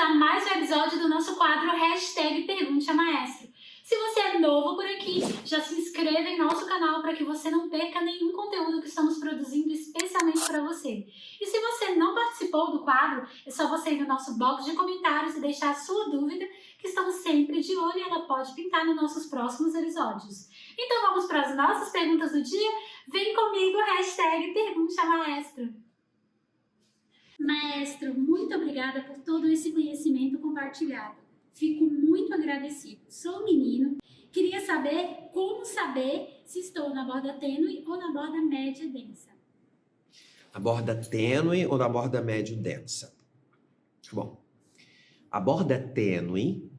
a mais um episódio do nosso quadro Pergunte a Maestro. Se você é novo por aqui, já se inscreva em nosso canal para que você não perca nenhum conteúdo que estamos produzindo especialmente para você. E se você não participou do quadro, é só você ir no nosso box de comentários e deixar a sua dúvida, que estamos sempre de olho e ela pode pintar nos nossos próximos episódios. Então vamos para as nossas perguntas do dia? Vem comigo, Pergunte a Maestro. Maestro, muito obrigada por todo esse conhecimento compartilhado. Fico muito agradecido. Sou menino, queria saber como saber se estou na borda tênue ou na borda média densa. Na borda tênue ou na borda médio densa? Bom, a borda tênue,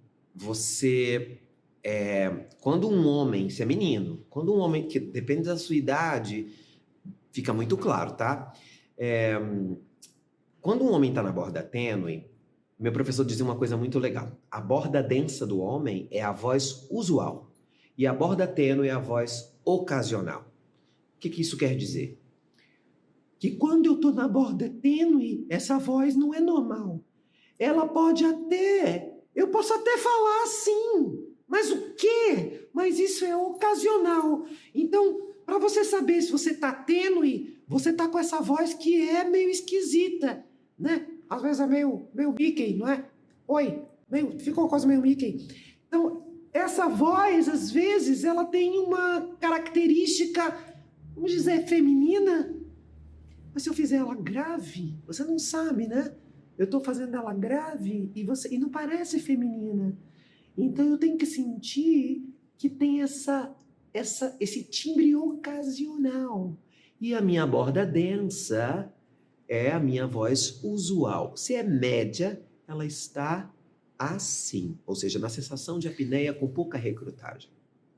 quando um homem, se é menino, quando um homem, que depende da sua idade, fica muito claro, tá? Quando um homem está na borda tênue, meu professor dizia uma coisa muito legal. A borda densa do homem é a voz usual e a borda tênue é a voz ocasional. O que isso quer dizer? Que quando eu estou na borda tênue, essa voz não é normal. Eu posso até falar assim, mas o quê? Mas isso é ocasional. Então, para você saber se você está tênue, você está com essa voz que é meio esquisita, né? Às vezes é meio Mickey, não é? Fica uma coisa meio Mickey. Então, essa voz, às vezes, ela tem uma característica, vamos dizer, feminina. Mas se eu fizer ela grave, você não sabe, né? Eu estou fazendo ela grave e não parece feminina. Então, eu tenho que sentir que tem esse timbre ocasional. E a minha borda densa é a minha voz usual. Se é média, ela está assim, ou seja, na sensação de apneia com pouca recrutagem,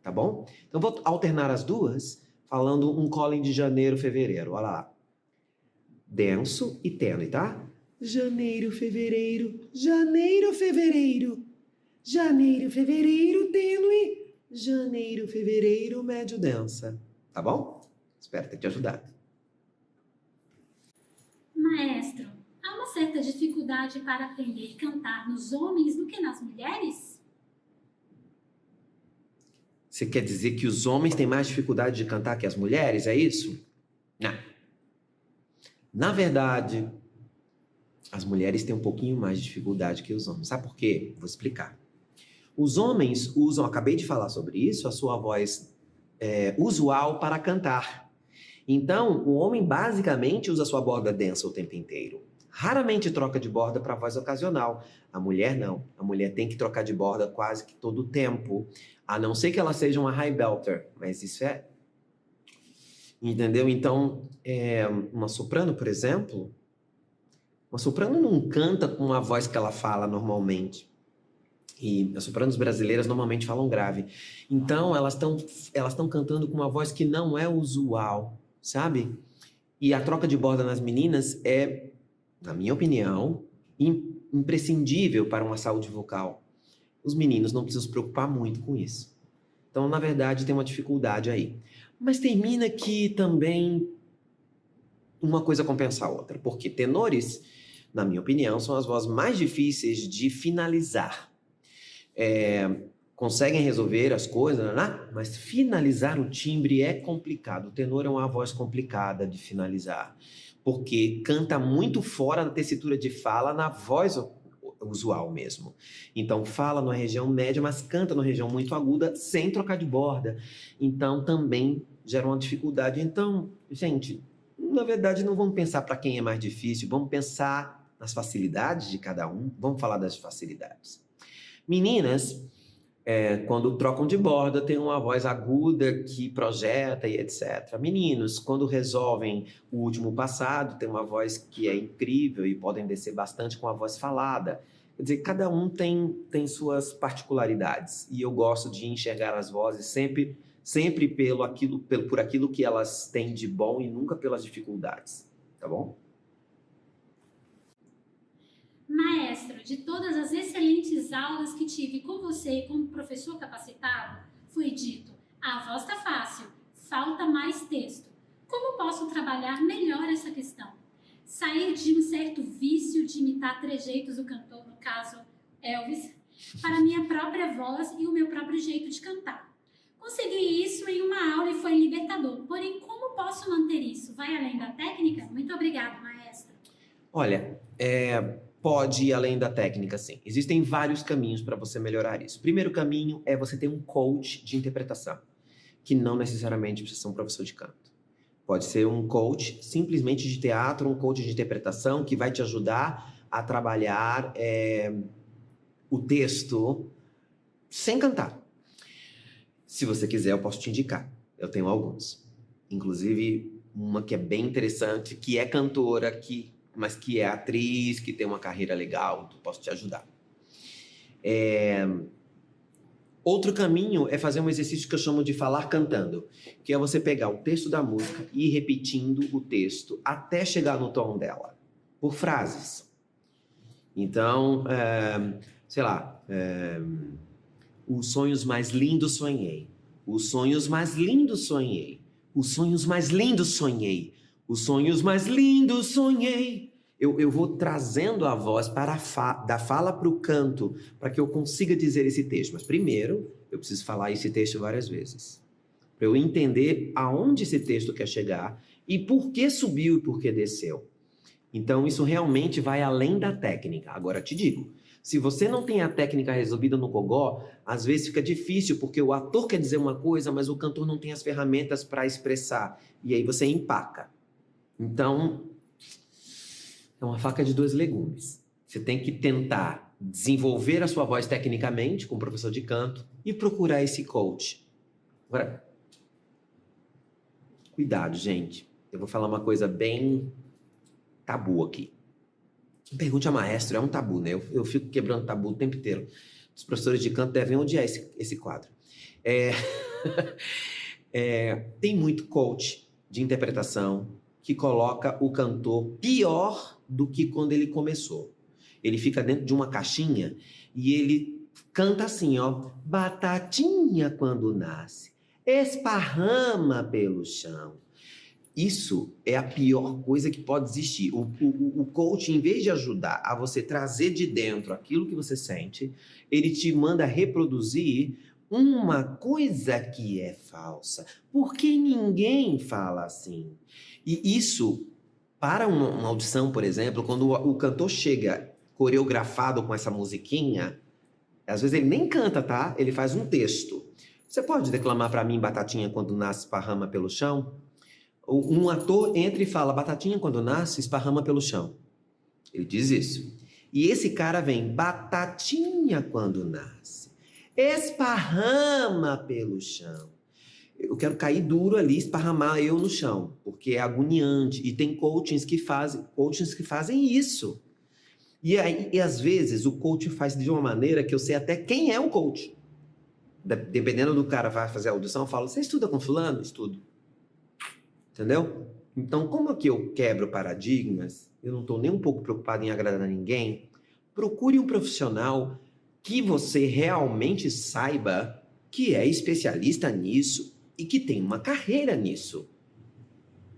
tá bom? Então vou alternar as duas, falando um Colin de janeiro, fevereiro, olha lá. Denso e tênue, tá? Janeiro, fevereiro, janeiro, fevereiro, janeiro, fevereiro, tênue, janeiro, fevereiro, médio densa, tá bom? Espero ter te ajudado. Maestro, há uma certa dificuldade para aprender a cantar nos homens do que nas mulheres? Você quer dizer que os homens têm mais dificuldade de cantar que as mulheres, é isso? Não. Na verdade, as mulheres têm um pouquinho mais de dificuldade que os homens. Sabe por quê? Vou explicar. Os homens usam, acabei de falar sobre isso, a sua voz usual para cantar. Então, o homem basicamente usa a sua borda densa o tempo inteiro. Raramente troca de borda para voz ocasional. A mulher não. A mulher tem que trocar de borda quase que todo o tempo. A não ser que ela seja uma high belter. Mas isso é... Entendeu? Então, uma soprano, por exemplo, uma soprano não canta com a voz que ela fala normalmente. E as sopranos brasileiras normalmente falam grave. Então, elas estão cantando com uma voz que não é usual, sabe? E a troca de borda nas meninas é, na minha opinião, imprescindível para uma saúde vocal. Os meninos não precisam se preocupar muito com isso. Então, na verdade, tem uma dificuldade aí. Mas termina que também uma coisa compensa a outra. Porque tenores, na minha opinião, são as vozes mais difíceis de finalizar. Conseguem resolver as coisas, né? Mas finalizar o timbre é complicado. O tenor é uma voz complicada de finalizar, porque canta muito fora da tessitura de fala na voz usual mesmo. Então fala numa região média, mas canta numa região muito aguda sem trocar de borda. Então também gera uma dificuldade. Então, gente, na verdade não vamos pensar para quem é mais difícil, vamos pensar nas facilidades de cada um. Vamos falar das facilidades. Meninas, quando trocam de borda, tem uma voz aguda que projeta e etc. Meninos, quando resolvem o último passado, tem uma voz que é incrível e podem descer bastante com a voz falada. Quer dizer, cada um tem suas particularidades. E eu gosto de enxergar as vozes sempre por aquilo que elas têm de bom e nunca pelas dificuldades. Tá bom? Maestro, de todas as excelentes aulas que tive com você como professor capacitado, foi dito: a voz está fácil, falta mais texto. Como posso trabalhar melhor essa questão? Sair de um certo vício de imitar cantar trejeitos do cantor, no caso Elvis, para a minha própria voz e o meu próprio jeito de cantar. Consegui isso em uma aula e foi libertador. Porém, como posso manter isso? Vai além da técnica? Muito obrigada, maestra. Olha, pode ir além da técnica, sim. Existem vários caminhos para você melhorar isso. O primeiro caminho é você ter um coach de interpretação, que não necessariamente precisa ser um professor de canto. Pode ser um coach simplesmente de teatro, um coach de interpretação que vai te ajudar a trabalhar o texto sem cantar. Se você quiser, eu posso te indicar. Eu tenho alguns. Inclusive, uma que é bem interessante, que é cantora, mas que é atriz, que tem uma carreira legal, eu posso te ajudar. Outro caminho é fazer um exercício que eu chamo de falar cantando, que é você pegar o texto da música e ir repetindo o texto até chegar no tom dela, por frases. Então, sei lá, os sonhos mais lindos sonhei, os sonhos mais lindos sonhei, os sonhos mais lindos sonhei, os sonhos mais lindos sonhei. Eu vou trazendo a voz da fala para o canto, para que eu consiga dizer esse texto. Mas primeiro, eu preciso falar esse texto várias vezes, para eu entender aonde esse texto quer chegar e por que subiu e por que desceu. Então, isso realmente vai além da técnica. Agora, te digo, se você não tem a técnica resolvida no gogó, às vezes fica difícil, porque o ator quer dizer uma coisa, mas o cantor não tem as ferramentas para expressar. E aí você empaca. Então, é uma faca de dois legumes. Você tem que tentar desenvolver a sua voz tecnicamente com o professor de canto e procurar esse coach. Agora, cuidado, gente. Eu vou falar uma coisa bem tabu aqui. Pergunte a maestro, é um tabu, né? Eu fico quebrando tabu o tempo inteiro. Os professores de canto devem odiar esse quadro. Tem muito coach de interpretação que coloca o cantor pior do que quando ele começou. Ele fica dentro de uma caixinha e ele canta assim, ó. Batatinha quando nasce, esparrama pelo chão. Isso é a pior coisa que pode existir. O coach, em vez de ajudar a você trazer de dentro aquilo que você sente, ele te manda reproduzir uma coisa que é falsa. Porque ninguém fala assim. E isso, para uma audição, por exemplo, quando o cantor chega coreografado com essa musiquinha, às vezes ele nem canta, tá? Ele faz um texto. Você pode declamar para mim Batatinha quando nasce esparrama pelo chão? Um ator entra e fala, batatinha quando nasce, esparrama pelo chão. Ele diz isso. E esse cara vem, batatinha quando nasce, esparrama pelo chão. Eu quero cair duro ali, esparramar eu no chão, porque é agoniante. E tem coachings que fazem isso. E às vezes, o coach faz de uma maneira que eu sei até quem é o coach. Dependendo do cara vai fazer a audição, eu falo, você estuda com fulano? Estudo. Entendeu? Então, como aqui eu quebro paradigmas, eu não estou nem um pouco preocupado em agradar ninguém, procure um profissional que você realmente saiba que é especialista nisso e que tem uma carreira nisso.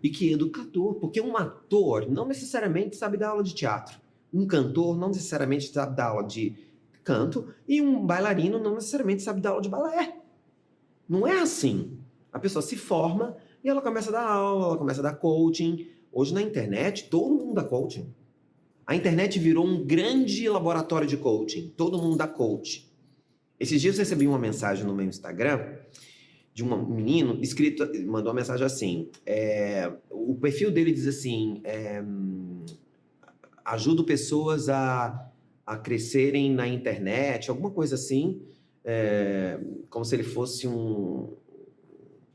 E que é educador, porque um ator não necessariamente sabe dar aula de teatro. Um cantor não necessariamente sabe dar aula de canto e um bailarino não necessariamente sabe dar aula de balé. Não é assim. A pessoa se forma e ela começa a dar aula, ela começa a dar coaching. Hoje na internet, todo mundo dá coaching. A internet virou um grande laboratório de coaching. Todo mundo dá coaching. Esses dias eu recebi uma mensagem no meu Instagram de um menino escrito, mandou uma mensagem assim. O perfil dele diz assim, ajudo pessoas a crescerem na internet, alguma coisa assim, como se ele fosse um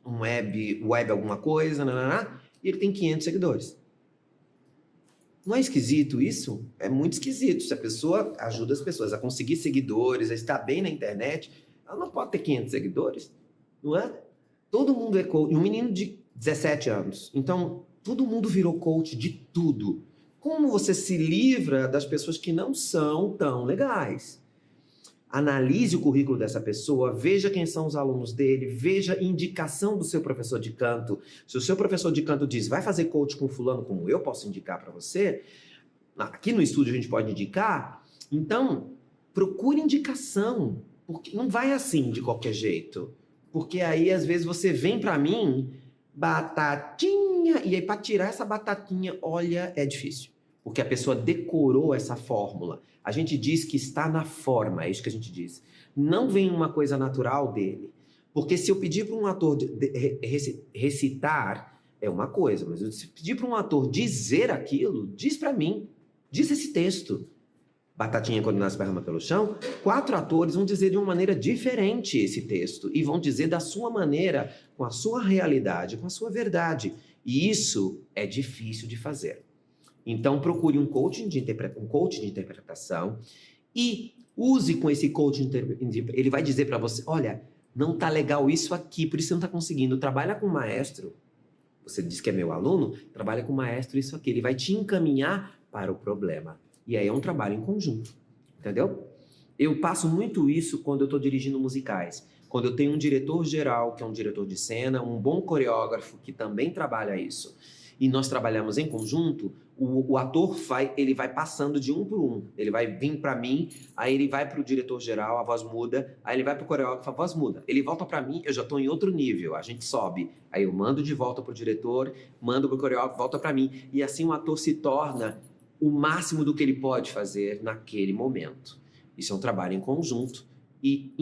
web alguma coisa, e ele tem 500 seguidores. Não é esquisito isso? É muito esquisito. Se a pessoa ajuda as pessoas a conseguir seguidores, a estar bem na internet, ela não pode ter 500 seguidores, não é? Todo mundo é coach. Um menino de 17 anos. Então, todo mundo virou coach de tudo. Como você se livra das pessoas que não são tão legais? Analise o currículo dessa pessoa, veja quem são os alunos dele, veja a indicação do seu professor de canto. Se o seu professor de canto diz, vai fazer coach com fulano como eu posso indicar para você, aqui no estúdio a gente pode indicar. Então, procure indicação, porque não vai assim de qualquer jeito. Porque aí, às vezes, você vem para mim, batatinha, e aí para tirar essa batatinha, olha, é difícil. Porque a pessoa decorou essa fórmula. A gente diz que está na forma, é isso que a gente diz. Não vem uma coisa natural dele. Porque se eu pedir para um ator recitar, é uma coisa, mas se eu pedir para um ator dizer aquilo, diz para mim, diz esse texto. Batatinha quando nasce esparrama pelo chão, 4 atores vão dizer de uma maneira diferente esse texto e vão dizer da sua maneira, com a sua realidade, com a sua verdade. E isso é difícil de fazer. Então procure um coach de interpretação e use com esse coach, ele vai dizer para você, olha, não tá legal isso aqui, por isso você não tá conseguindo. Trabalha com o maestro, você diz que é meu aluno, trabalha com o maestro isso aqui, ele vai te encaminhar para o problema. E aí é um trabalho em conjunto, entendeu? Eu passo muito isso quando eu estou dirigindo musicais. Quando eu tenho um diretor geral, que é um diretor de cena, um bom coreógrafo que também trabalha isso, e nós trabalhamos em conjunto, o ator ele vai passando de um por um. Ele vai vir para mim, aí ele vai para o diretor geral, a voz muda, aí ele vai para o coreógrafo, a voz muda. Ele volta para mim, eu já estou em outro nível, a gente sobe. Aí eu mando de volta para o diretor, mando para o coreógrafo, volta para mim. E assim o ator se torna o máximo do que ele pode fazer naquele momento. Isso é um trabalho em conjunto e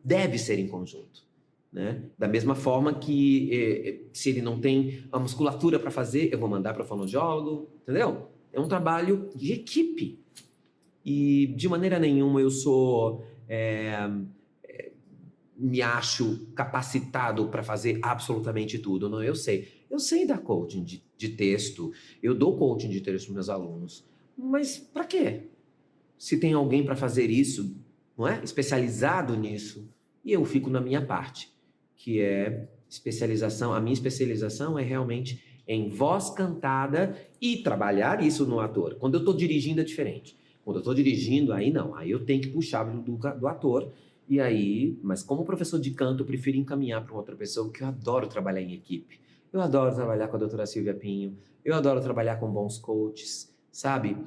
deve ser em conjunto. Né? Da mesma forma que se ele não tem a musculatura para fazer, eu vou mandar para o fonoaudiólogo, entendeu? É um trabalho de equipe. E de maneira nenhuma eu me acho capacitado para fazer absolutamente tudo. Não, eu sei. Eu sei dar coaching de texto, eu dou coaching de texto para meus alunos. Mas para quê? Se tem alguém para fazer isso, não é? Especializado nisso, e eu fico na minha parte, que é especialização. A minha especialização é realmente em voz cantada e trabalhar isso no ator. Quando eu estou dirigindo é diferente. Quando eu estou dirigindo, aí não. Aí eu tenho que puxar do ator. E aí, mas como professor de canto, eu prefiro encaminhar para outra pessoa, porque eu adoro trabalhar em equipe. Eu adoro trabalhar com a doutora Silvia Pinho. Eu adoro trabalhar com bons coaches, sabe?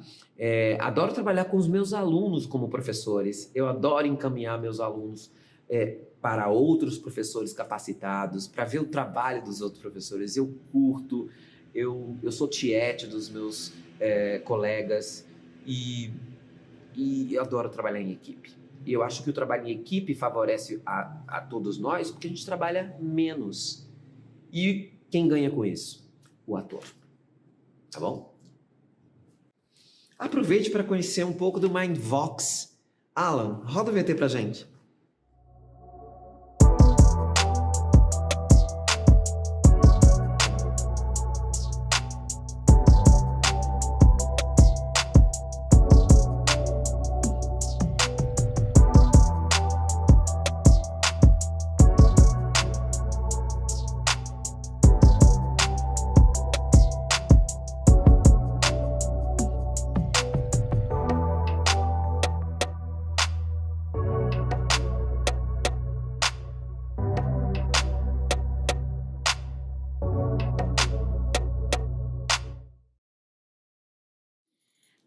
Adoro trabalhar com os meus alunos como professores. Eu adoro encaminhar meus alunos para outros professores capacitados, para ver o trabalho dos outros professores. Eu curto, eu sou tiete dos meus colegas e eu adoro trabalhar em equipe. E eu acho que o trabalho em equipe favorece a todos nós, porque a gente trabalha menos. E quem ganha com isso? O ator. Tá bom? Aproveite para conhecer um pouco do Mindvox. Alan, roda o VT pra gente.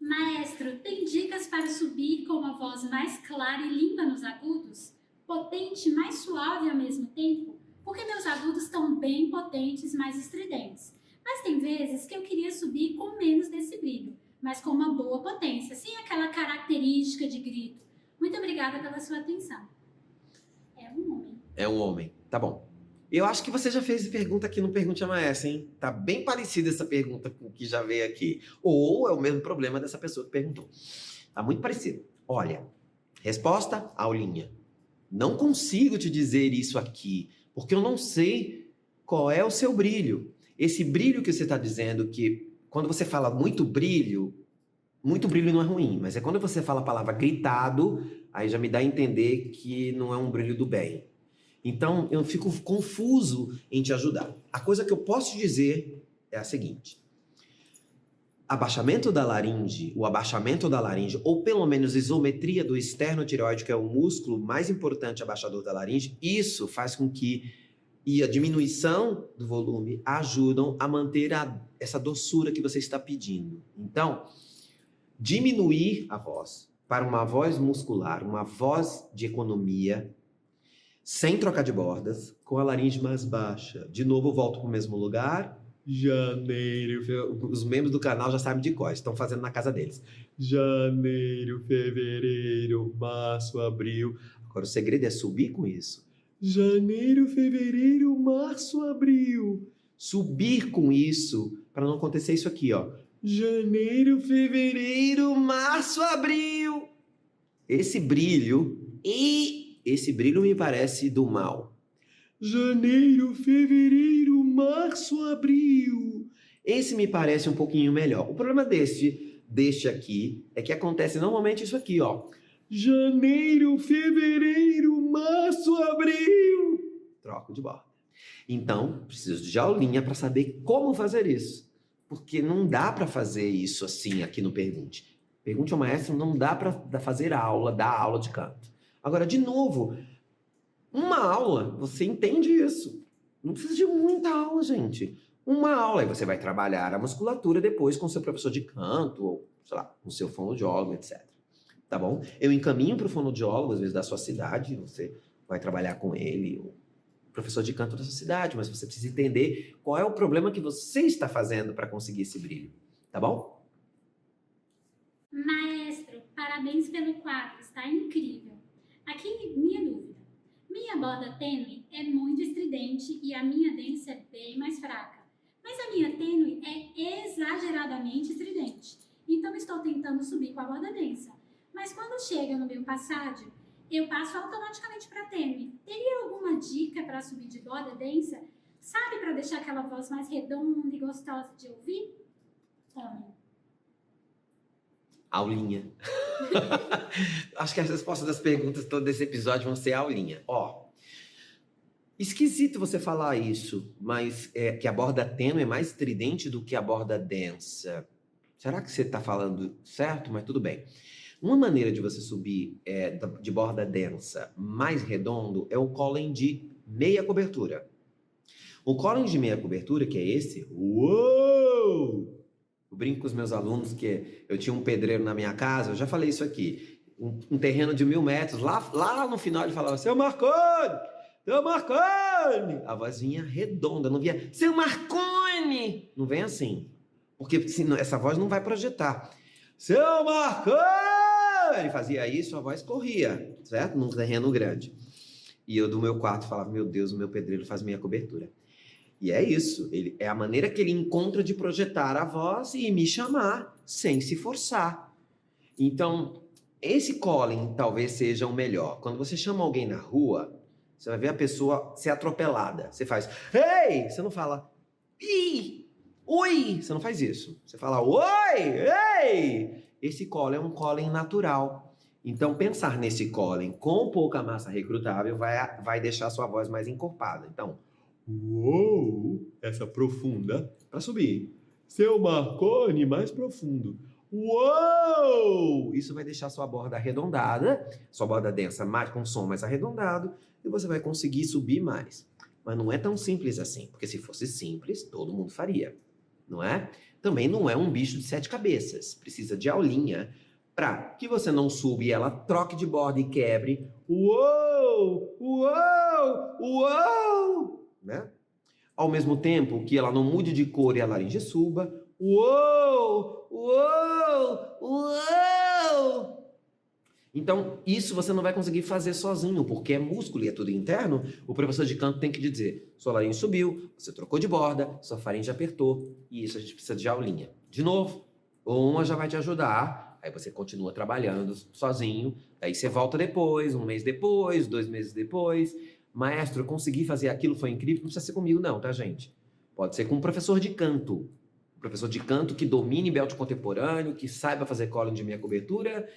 Maestro, tem dicas para subir com uma voz mais clara e limpa nos agudos? Potente, mais suave ao mesmo tempo? Porque meus agudos estão bem potentes, mais estridentes. Mas tem vezes que eu queria subir com menos desse brilho, mas com uma boa potência, sem aquela característica de grito. Muito obrigada pela sua atenção. É um homem. É um homem. Tá bom. Eu acho que você já fez pergunta aqui no Pergunte a Maestra, hein? Tá bem parecida essa pergunta com o que já veio aqui. Ou é o mesmo problema dessa pessoa que perguntou. Tá muito parecido. Olha, resposta, aulinha. Não consigo te dizer isso aqui, porque eu não sei qual é o seu brilho. Esse brilho que você está dizendo, que quando você fala muito brilho não é ruim, mas é quando você fala a palavra gritado, aí já me dá a entender que não é um brilho do bem. Então, eu fico confuso em te ajudar. A coisa que eu posso te dizer é a seguinte. O abaixamento da laringe, ou pelo menos isometria do esternotireoide, que é o músculo mais importante abaixador da laringe, isso faz com que a diminuição do volume ajudam a manter essa doçura que você está pedindo. Então, diminuir a voz para uma voz muscular, uma voz de economia, sem trocar de bordas, com a laringe mais baixa. De novo, eu volto para o mesmo lugar. Janeiro, os membros do canal já sabem de cor, estão fazendo na casa deles. Janeiro, fevereiro, março, abril. Agora o segredo é subir com isso. Janeiro, fevereiro, março, abril. Subir com isso para não acontecer isso aqui, ó. Janeiro, fevereiro, março, abril. Esse brilho me parece do mal. Janeiro, fevereiro, março, abril. Esse me parece um pouquinho melhor. O problema deste aqui é que acontece normalmente isso aqui, ó. Janeiro, fevereiro, março, abril. Troco de borda. Então, preciso de aulinha para saber como fazer isso. Porque não dá para fazer isso assim aqui no Pergunte. Pergunte ao maestro, não dá para fazer aula, dar aula de canto. Agora, de novo, uma aula, você entende isso. Não precisa de muita aula, gente. Uma aula, aí você vai trabalhar a musculatura depois com o seu professor de canto, ou, sei lá, com o seu fonoaudiólogo, etc. Tá bom? Eu encaminho para o fonoaudiólogo, às vezes, da sua cidade, você vai trabalhar com ele, ou professor de canto da sua cidade, mas você precisa entender qual é o problema que você está fazendo para conseguir esse brilho. Tá bom? Maestro, parabéns pelo quadro, está incrível. Aqui, minha dúvida. Minha borda tênue é muito estridente e a minha densa é bem mais fraca. Mas a minha tênue é exageradamente estridente. Então estou tentando subir com a borda densa. Mas quando chega no meu passádio, eu passo automaticamente para tênue. Teria alguma dica para subir de borda densa? Sabe, para deixar aquela voz mais redonda e gostosa de ouvir? Tome. Aulinha. Acho que as respostas das perguntas todo desse episódio vão ser aulinha. Ó, esquisito você falar isso, mas que a borda tênue é mais estridente do que a borda densa. Será que você está falando certo? Mas tudo bem. Uma maneira de você subir de borda densa mais redondo é o collen de meia cobertura. O collen de meia cobertura, que é esse, uou! Eu brinco com os meus alunos que eu tinha um pedreiro na minha casa, eu já falei isso aqui, um terreno de 1.000 metros, lá no final ele falava, seu Marconi! Seu Marconi! A vozinha redonda, não via, seu Marconi! Não vem assim, porque senão, essa voz não vai projetar. Seu Marconi! Ele fazia isso, a voz corria, certo? Num terreno grande. E eu do meu quarto falava, meu Deus, o meu pedreiro faz minha cobertura. E é isso, é a maneira que ele encontra de projetar a voz e me chamar sem se forçar. Então, esse calling talvez seja o melhor. Quando você chama alguém na rua, você vai ver a pessoa ser atropelada. Você faz, ei! Você não fala, ih! Oi! Você não faz isso. Você fala, oi! Ei! Esse calling é um calling natural. Então, pensar nesse calling com pouca massa recrutável vai deixar a sua voz mais encorpada. Então, uou, essa profunda para subir. Seu Marconi mais profundo. Uou! Isso vai deixar sua borda arredondada, sua borda densa mais com som mais arredondado, e você vai conseguir subir mais. Mas não é tão simples assim, porque se fosse simples, todo mundo faria, não é? Também não é um bicho de 7 cabeças. Precisa de aulinha para que você não suba e ela troque de borda e quebre. Uou! Uou! Uou! Né? Ao mesmo tempo que ela não mude de cor e a laringe suba. Uou! Uou! Uou! Então, isso você não vai conseguir fazer sozinho, porque é músculo e é tudo interno. O professor de canto tem que dizer, sua laringe subiu, você trocou de borda, sua faringe apertou, e isso a gente precisa de aulinha. De novo, uma já vai te ajudar, aí você continua trabalhando sozinho, aí você volta depois, 1 mês depois, 2 meses depois. Maestro, eu consegui fazer aquilo, foi incrível. Não precisa ser comigo não, tá, gente? Pode ser com um professor de canto. Um professor de canto que domine belt contemporâneo, que saiba fazer calling de meia cobertura,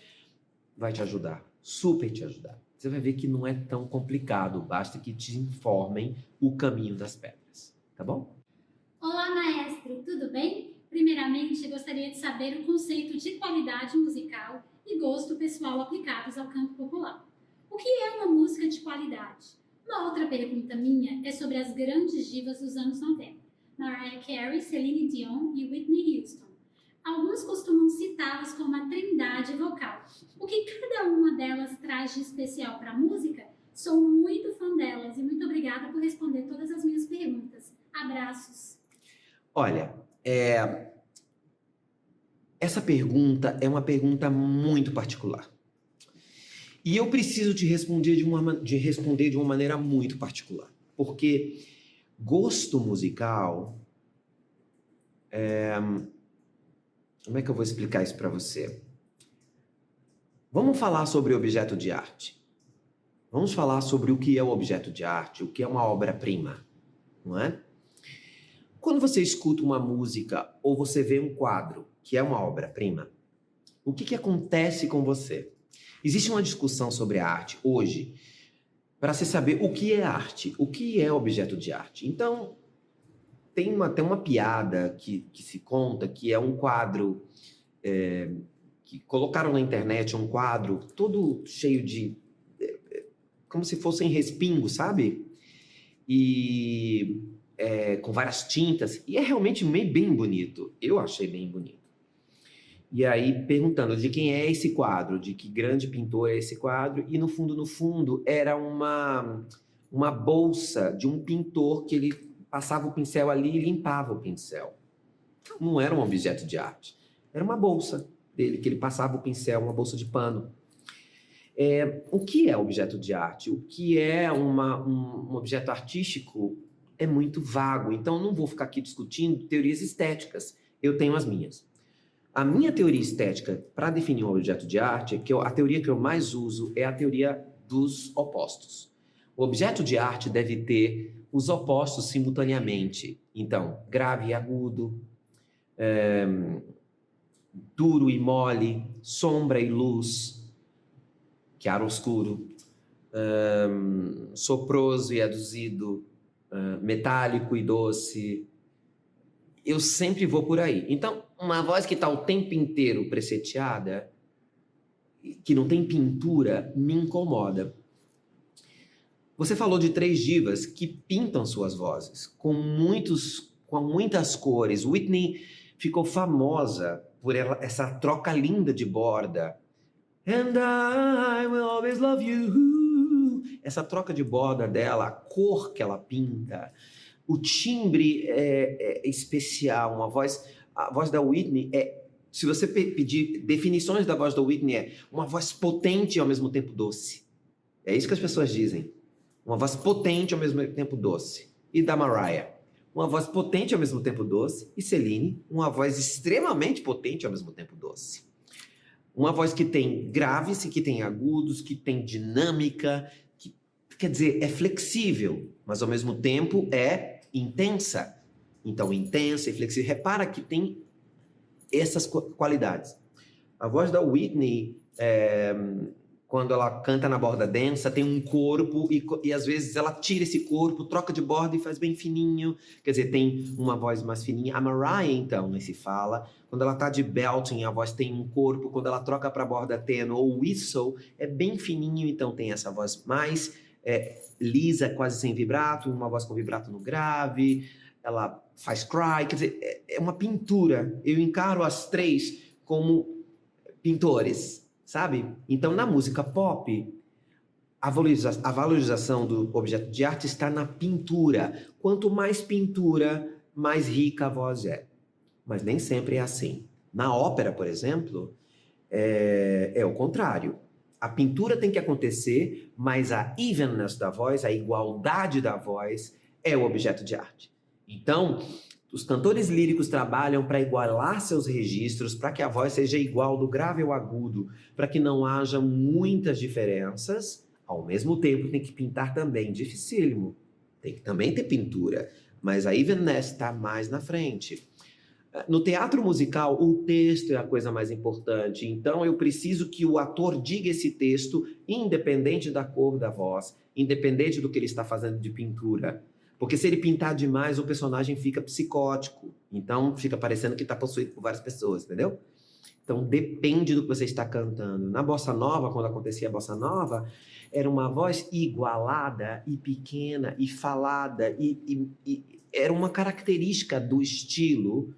vai te ajudar, super te ajudar. Você vai ver que não é tão complicado, basta que te informem o caminho das pedras, tá bom? Olá, maestro, tudo bem? Primeiramente, gostaria de saber o conceito de qualidade musical e gosto pessoal aplicados ao canto popular. O que é uma música de qualidade? Uma outra pergunta minha é sobre as grandes divas dos anos 90, Mariah Carey, Celine Dion e Whitney Houston. Alguns costumam citá-las como a trindade vocal. O que cada uma delas traz de especial para a música? Sou muito fã delas e muito obrigada por responder todas as minhas perguntas. Abraços. Olha, essa pergunta é uma pergunta muito particular. E eu preciso te responder de uma maneira muito particular. Porque gosto musical... Como é que eu vou explicar isso para você? Vamos falar sobre objeto de arte. Vamos falar sobre o que é o objeto de arte, o que é uma obra-prima, não é? Quando você escuta uma música ou você vê um quadro que é uma obra-prima, o que acontece com você? Existe uma discussão sobre a arte hoje para se saber o que é arte, o que é objeto de arte. Então, tem uma piada que se conta que é um quadro que colocaram na internet, um quadro todo cheio de... como se fossem respingos, sabe? E com várias tintas. E é realmente bem bonito. Eu achei bem bonito. E aí, perguntando de quem é esse quadro, de que grande pintor é esse quadro, e no fundo, era uma bolsa de um pintor que ele passava o pincel ali e limpava o pincel. Não era um objeto de arte. Era uma bolsa dele, que ele passava o pincel, uma bolsa de pano. O que é objeto de arte? O que é um objeto artístico é muito vago. Então, não vou ficar aqui discutindo teorias estéticas. Eu tenho as minhas. A minha teoria estética para definir um objeto de arte, a teoria que eu mais uso é a teoria dos opostos. O objeto de arte deve ter os opostos simultaneamente. Então, grave e agudo, duro e mole, sombra e luz, chiaro oscuro, soproso e aduzido, metálico e doce. Eu sempre vou por aí. Então, uma voz que está o tempo inteiro preseteada, que não tem pintura, me incomoda. Você falou de 3 divas que pintam suas vozes com muitas cores. Whitney ficou famosa por essa troca linda de borda. And I will always love you. Essa troca de borda dela, a cor que ela pinta, o timbre é especial. A voz da Whitney se você pedir definições da voz da Whitney, uma voz potente e ao mesmo tempo doce. É isso que as pessoas dizem. Uma voz potente ao mesmo tempo doce. E da Mariah, uma voz potente ao mesmo tempo doce. E Celine, uma voz extremamente potente ao mesmo tempo doce. Uma voz que tem graves, que tem agudos, que tem dinâmica, quer dizer, é flexível, mas ao mesmo tempo é intensa. Então, intensa e flexível. Repara que tem essas qualidades. A voz da Whitney, quando ela canta na borda densa, tem um corpo e às vezes ela tira esse corpo, troca de borda e faz bem fininho. Quer dizer, tem uma voz mais fininha. A Mariah, então, nem se fala. Quando ela tá de belting, a voz tem um corpo. Quando ela troca para borda tenor ou whistle, é bem fininho. Então, tem essa voz mais lisa, quase sem vibrato, uma voz com vibrato no grave. Ela faz cry, quer dizer, é uma pintura. Eu encaro as 3 como pintores, sabe? Então, na música pop, a valorização do objeto de arte está na pintura. Quanto mais pintura, mais rica a voz é. Mas nem sempre é assim. Na ópera, por exemplo, é o contrário. A pintura tem que acontecer, mas a evenness da voz, a igualdade da voz, é o objeto de arte. Então, os cantores líricos trabalham para igualar seus registros, para que a voz seja igual do grave ao agudo, para que não haja muitas diferenças. Ao mesmo tempo, tem que pintar também, dificílimo. Tem que também ter pintura, mas a evenness está mais na frente. No teatro musical, o texto é a coisa mais importante. Então, eu preciso que o ator diga esse texto, independente da cor da voz, independente do que ele está fazendo de pintura. Porque se ele pintar demais, o personagem fica psicótico. Então, fica parecendo que está possuído por várias pessoas, entendeu? Então, depende do que você está cantando. Na Bossa Nova, quando acontecia a Bossa Nova, era uma voz igualada e pequena e falada. E era uma característica do estilo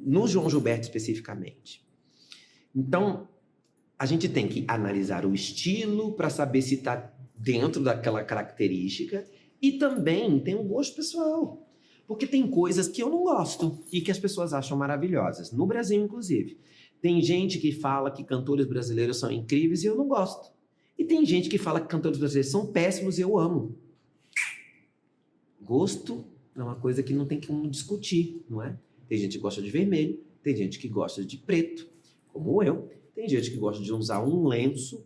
no João Gilberto especificamente. Então, a gente tem que analisar o estilo para saber se está dentro daquela característica e também tem um gosto pessoal. Porque tem coisas que eu não gosto e que as pessoas acham maravilhosas. No Brasil, inclusive. Tem gente que fala que cantores brasileiros são incríveis e eu não gosto. E tem gente que fala que cantores brasileiros são péssimos e eu amo. Gosto é uma coisa que não tem como discutir, não é? Tem gente que gosta de vermelho, tem gente que gosta de preto, como eu. Tem gente que gosta de usar um lenço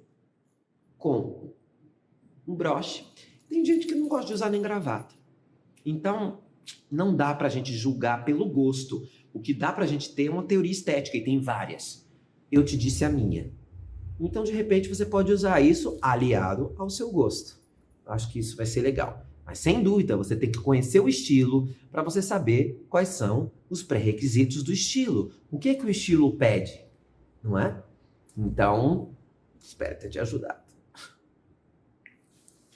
com um broche. Tem gente que não gosta de usar nem gravata. Então, não dá pra gente julgar pelo gosto. O que dá pra gente ter é uma teoria estética, e tem várias. Eu te disse a minha. Então, de repente, você pode usar isso aliado ao seu gosto. Acho que isso vai ser legal. Mas, sem dúvida, você tem que conhecer o estilo para você saber quais são os pré-requisitos do estilo. O que é que o estilo pede? Não é? Então, espero ter te ajudado.